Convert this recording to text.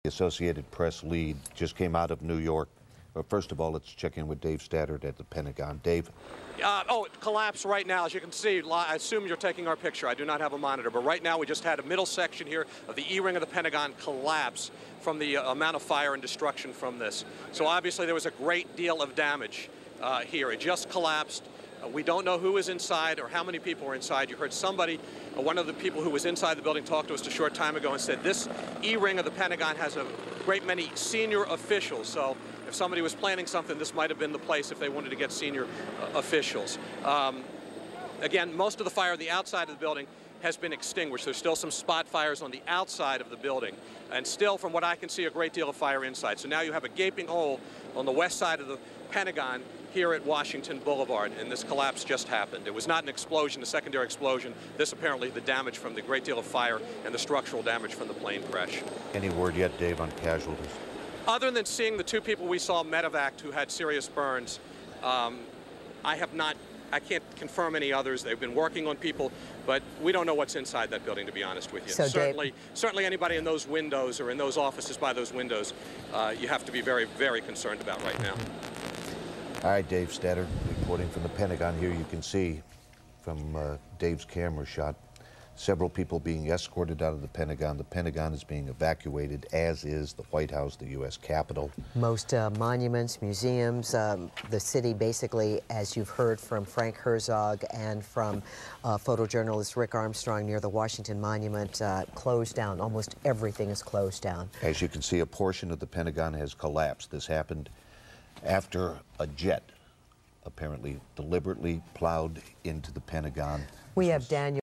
The Associated Press lead just came out of New York. First of all, let's check in with Dave Staddard at the Pentagon. Dave? It collapsed right now. As you can see, I assume you're taking our picture. I do not have a monitor, but right now we just had a middle section here of the E-ring of the Pentagon collapse from the amount of fire and destruction from this. So obviously there was a great deal of damage here. It just collapsed. We don't know who is inside or how many people are inside. You heard somebody, one of the people who was inside the building, talked to us a short time ago and said this E-ring of the Pentagon has a great many senior officials. So if somebody was planning something, this might have been the place if they wanted to get senior officials. Again, most of the fire on the outside of the building has been extinguished. There's still some spot fires on the outside of the building, and still, from what I can see, a great deal of fire inside. So now you have a gaping hole on the west side of the Pentagon here at Washington Boulevard, and this collapse just happened. It was not an explosion, a secondary explosion. This apparently the damage from the great deal of fire and the structural damage from the plane crash. Any word yet, Dave, on casualties? Other than seeing the two people we saw medevaced who had serious burns, I can't confirm any others. They've been working on people, but we don't know what's inside that building, to be honest with you. So certainly anybody in those windows or in those offices by those windows, you have to be very, very concerned about right now. All right, Dave Staddard reporting from the Pentagon. Here you can see from Dave's camera shot several people being escorted out of the Pentagon. The Pentagon is being evacuated, as is the White House, the U.S. Capitol. Most monuments, museums, the city basically, as you've heard from Frank Herzog and from photojournalist Rick Armstrong near the Washington Monument, closed down. Almost everything is closed down. As you can see, a portion of the Pentagon has collapsed. This happened after a jet apparently deliberately plowed into the Pentagon. We have Daniel